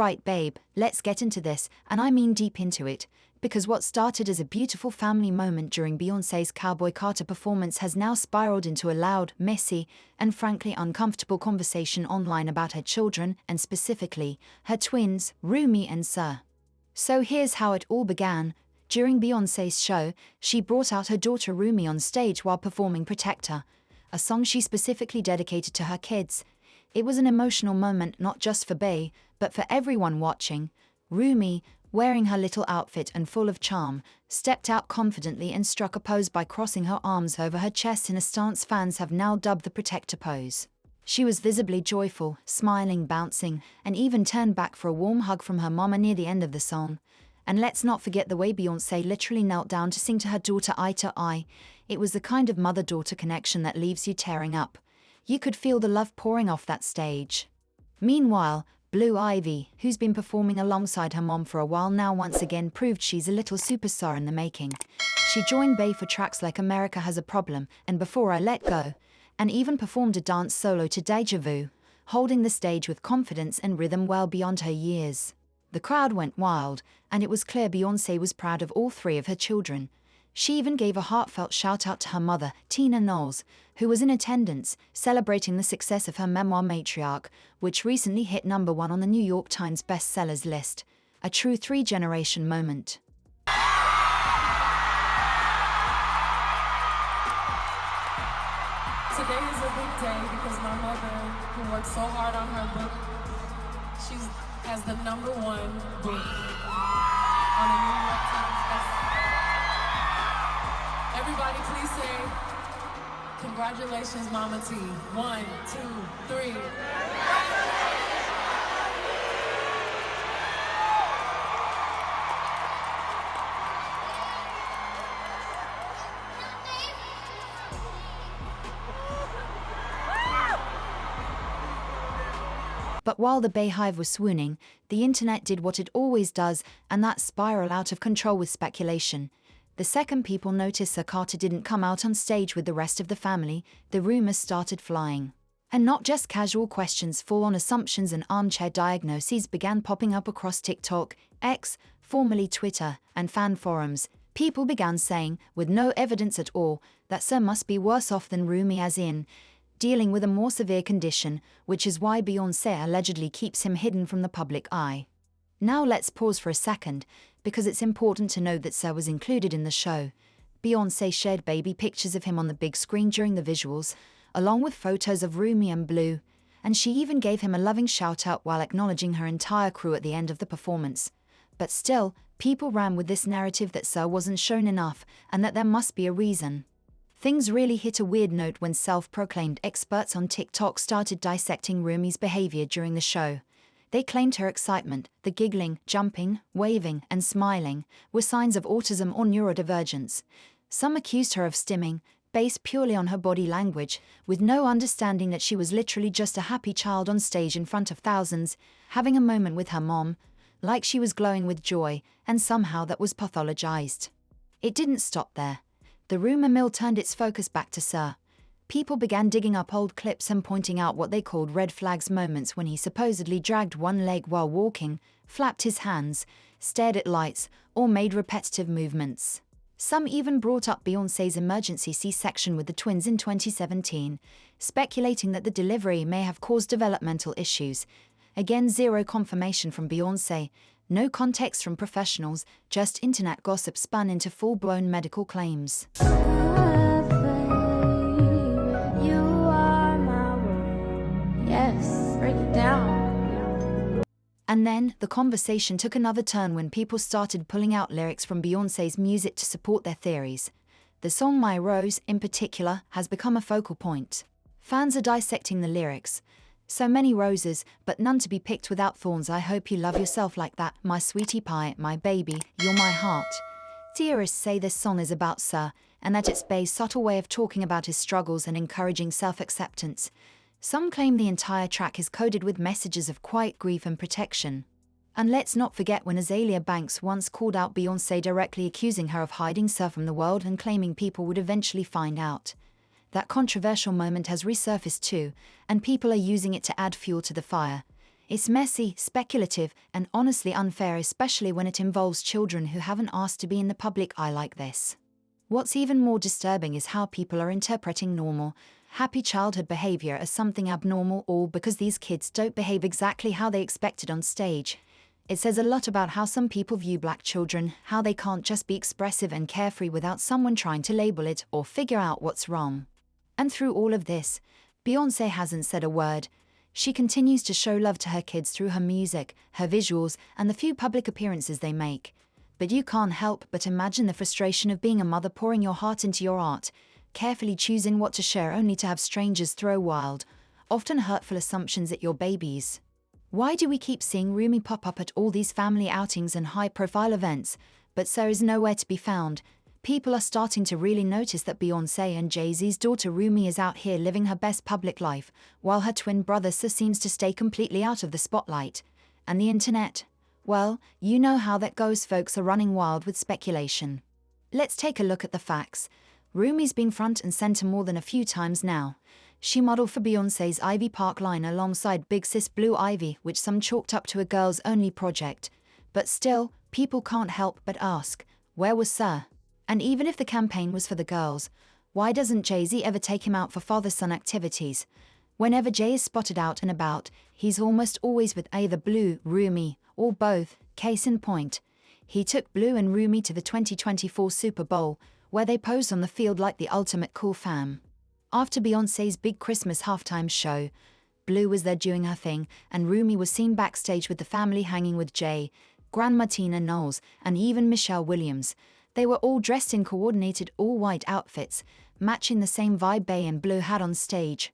Alright babe, let's get into this, and I mean deep into it, because what started as a beautiful family moment during Beyoncé's Cowboy Carter performance has now spiraled into a loud, messy, and frankly uncomfortable conversation online about her children, and specifically, her twins, Rumi and Sir. So here's how it all began. During Beyoncé's show, she brought out her daughter Rumi on stage while performing Protect Her, a song she specifically dedicated to her kids. It was an emotional moment not just for Bey, but for everyone watching. Rumi, wearing her little outfit and full of charm, stepped out confidently and struck a pose by crossing her arms over her chest in a stance fans have now dubbed the protector pose. She was visibly joyful, smiling, bouncing, and even turned back for a warm hug from her mama near the end of the song. And let's not forget the way Beyoncé literally knelt down to sing to her daughter eye to eye. It was the kind of mother-daughter connection that leaves you tearing up. You could feel the love pouring off that stage. Meanwhile, Blue Ivy, who's been performing alongside her mom for a while now, once again proved she's a little superstar in the making. She joined Bey for tracks like America Has a Problem and Before I Let Go, and even performed a dance solo to Deja Vu, holding the stage with confidence and rhythm well beyond her years. The crowd went wild, and it was clear Beyoncé was proud of all three of her children. She even gave a heartfelt shout-out to her mother, Tina Knowles, who was in attendance, celebrating the success of her memoir Matriarch, which recently hit #1 on the New York Times bestsellers list. A true three-generation moment. Today is a big day because my mother, who worked so hard on her book, she has the #1 book on the New York Times bestseller. Everybody please say, congratulations, Mama T. 1, 2, 3. But while the Beyhive was swooning, the internet did what it always does, and that's spiral out of control with speculation. The second people noticed Sir Carter didn't come out on stage with the rest of the family, the rumors started flying. And not just casual questions, full-on assumptions and armchair diagnoses began popping up across TikTok, X, formerly Twitter, and fan forums. People began saying, with no evidence at all, that Sir must be worse off than Rumi, as in dealing with a more severe condition, which is why Beyoncé allegedly keeps him hidden from the public eye. Now let's pause for a second, because it's important to note that Sir was included in the show. Beyoncé shared baby pictures of him on the big screen during the visuals, along with photos of Rumi and Blue, and she even gave him a loving shout-out while acknowledging her entire crew at the end of the performance. But still, people ran with this narrative that Sir wasn't shown enough, and that there must be a reason. Things really hit a weird note when self-proclaimed experts on TikTok started dissecting Rumi's behavior during the show. They claimed her excitement, the giggling, jumping, waving, and smiling, were signs of autism or neurodivergence. Some accused her of stimming, based purely on her body language, with no understanding that she was literally just a happy child on stage in front of thousands, having a moment with her mom, like she was glowing with joy, and somehow that was pathologized. It didn't stop there. The rumor mill turned its focus back to Sir. People began digging up old clips and pointing out what they called red flags moments when he supposedly dragged one leg while walking, flapped his hands, stared at lights, or made repetitive movements. Some even brought up Beyoncé's emergency C-section with the twins in 2017, speculating that the delivery may have caused developmental issues. Again, zero confirmation from Beyoncé, no context from professionals, just internet gossip spun into full-blown medical claims. Break it down. And then, the conversation took another turn when people started pulling out lyrics from Beyoncé's music to support their theories. The song My Rose, in particular, has become a focal point. Fans are dissecting the lyrics. So many roses, but none to be picked without thorns. I hope you love yourself like that, my sweetie pie, my baby, you're my heart. Theorists say this song is about Sir, and that it's Bey's subtle way of talking about his struggles and encouraging self-acceptance. Some claim the entire track is coded with messages of quiet grief and protection. And let's not forget when Azalea Banks once called out Beyoncé, directly accusing her of hiding Sir from the world and claiming people would eventually find out. That controversial moment has resurfaced too, and people are using it to add fuel to the fire. It's messy, speculative, and honestly unfair, especially when it involves children who haven't asked to be in the public eye like this. What's even more disturbing is how people are interpreting normal, happy childhood behavior as something abnormal, all because these kids don't behave exactly how they expected on stage. It says a lot about how some people view black children, how they can't just be expressive and carefree without someone trying to label it or figure out what's wrong. And through all of this, Beyoncé hasn't said a word. She continues to show love to her kids through her music, her visuals, and the few public appearances they make. But you can't help but imagine the frustration of being a mother pouring your heart into your art, carefully choosing what to share only to have strangers throw wild, often hurtful assumptions at your babies. Why do we keep seeing Rumi pop up at all these family outings and high-profile events, but Sir is nowhere to be found? People are starting to really notice that Beyoncé and Jay-Z's daughter Rumi is out here living her best public life, while her twin brother Sir seems to stay completely out of the spotlight. And the internet? Well, you know how that goes, folks are running wild with speculation. Let's take a look at the facts. Rumi's been front and center more than a few times now. She modeled for Beyoncé's Ivy Park line alongside Big Sis Blue Ivy, which some chalked up to a girls-only project. But still, people can't help but ask, where was Sir? And even if the campaign was for the girls, why doesn't Jay-Z ever take him out for father-son activities? Whenever Jay is spotted out and about, he's almost always with either Blue, Rumi, or both. Case in point, he took Blue and Rumi to the 2024 Super Bowl, where they posed on the field like the ultimate cool fam. After Beyoncé's big Christmas halftime show, Blue was there doing her thing, and Rumi was seen backstage with the family hanging with Jay, Grandma Tina Knowles, and even Michelle Williams. They were all dressed in coordinated all-white outfits, matching the same vibe Bey and Blue had on stage.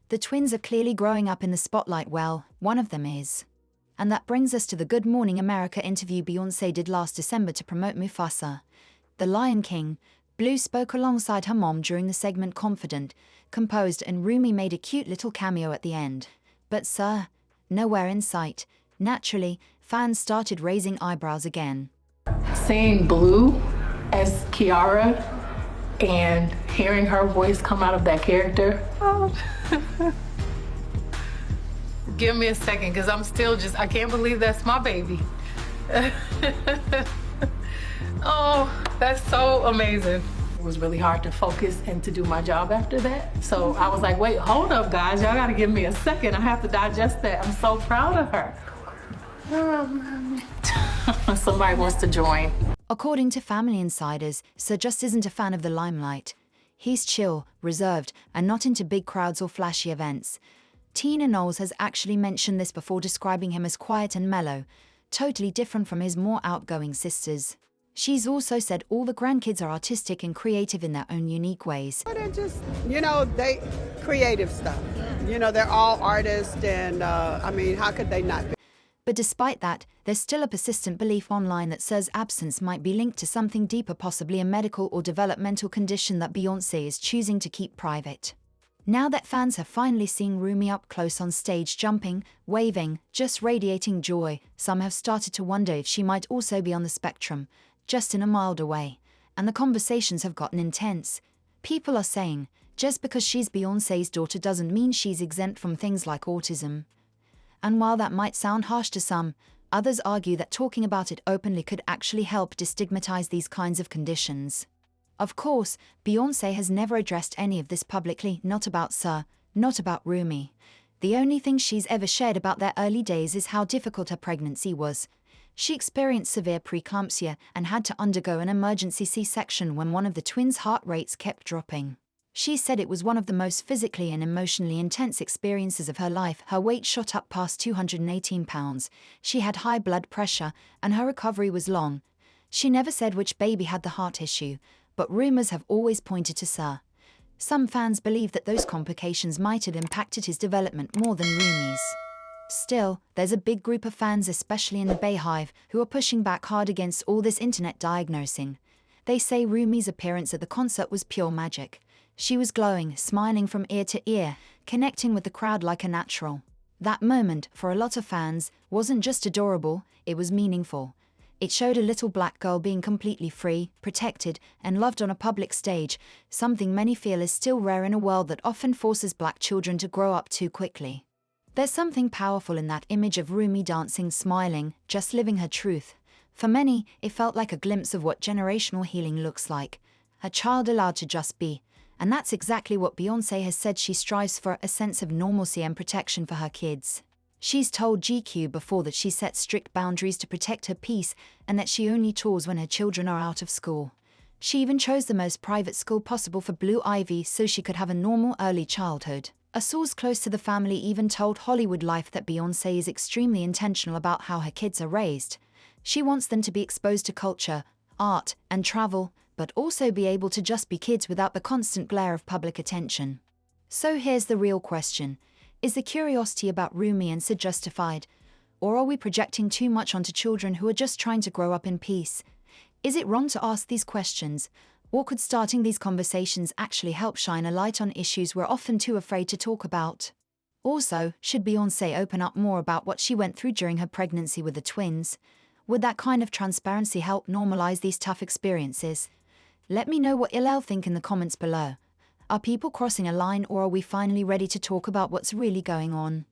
The twins are clearly growing up in the spotlight, well, one of them is. And that brings us to the Good Morning America interview Beyoncé did last December to promote Mufasa, the Lion King. Blue spoke alongside her mom during the segment Confident, composed, and Rumi made a cute little cameo at the end. But Sir, nowhere in sight. Naturally, fans started raising eyebrows again. Seeing Blue as Kiara and hearing her voice come out of that character. Oh. Give me a second, because I'm still I can't believe that's my baby. Oh, that's so amazing. It was really hard to focus and to do my job after that. So I was like, wait, hold up, guys. Y'all got to give me a second. I have to digest that. I'm so proud of her. Somebody wants to join. According to family insiders, Sir just isn't a fan of the limelight. He's chill, reserved, and not into big crowds or flashy events. Tina Knowles has actually mentioned this before, describing him as quiet and mellow, totally different from his more outgoing sisters. She's also said all the grandkids are artistic and creative in their own unique ways. They're just, they creative stuff. They're all artists, and how could they not be? But despite that, there's still a persistent belief online that Sir's absence might be linked to something deeper, possibly a medical or developmental condition that Beyoncé is choosing to keep private. Now that fans have finally seen Rumi up close on stage, jumping, waving, just radiating joy, some have started to wonder if she might also be on the spectrum, just in a milder way. And the conversations have gotten intense. People are saying, just because she's Beyoncé's daughter doesn't mean she's exempt from things like autism. And while that might sound harsh to some, others argue that talking about it openly could actually help destigmatize these kinds of conditions. Of course, Beyoncé has never addressed any of this publicly, not about Sir, not about Rumi. The only thing she's ever shared about their early days is how difficult her pregnancy was. She experienced severe preeclampsia and had to undergo an emergency C-section when one of the twins' heart rates kept dropping. She said it was one of the most physically and emotionally intense experiences of her life. Her weight shot up past 218 pounds. She had high blood pressure, and her recovery was long. She never said which baby had the heart issue, but rumors have always pointed to Sir. Some fans believe that those complications might have impacted his development more than Rumi's. Still, there's a big group of fans, especially in the Bayhive, who are pushing back hard against all this internet diagnosing. They say Rumi's appearance at the concert was pure magic. She was glowing, smiling from ear to ear, connecting with the crowd like a natural. That moment, for a lot of fans, wasn't just adorable, it was meaningful. It showed a little black girl being completely free, protected, and loved on a public stage, something many feel is still rare in a world that often forces black children to grow up too quickly. There's something powerful in that image of Rumi dancing, smiling, just living her truth. For many, it felt like a glimpse of what generational healing looks like. A child allowed to just be. And that's exactly what Beyoncé has said she strives for, a sense of normalcy and protection for her kids. She's told GQ before that she sets strict boundaries to protect her peace and that she only tours when her children are out of school. She even chose the most private school possible for Blue Ivy so she could have a normal early childhood. A source close to the family even told Hollywood Life that Beyoncé is extremely intentional about how her kids are raised. She wants them to be exposed to culture, art, and travel, but also be able to just be kids without the constant glare of public attention. So here's the real question. Is the curiosity about Rumi and Sid justified? Or are we projecting too much onto children who are just trying to grow up in peace? Is it wrong to ask these questions? Or could starting these conversations actually help shine a light on issues we're often too afraid to talk about? Also, should Beyoncé open up more about what she went through during her pregnancy with the twins? Would that kind of transparency help normalize these tough experiences? Let me know what y'all think in the comments below. Are people crossing a line, or are we finally ready to talk about what's really going on?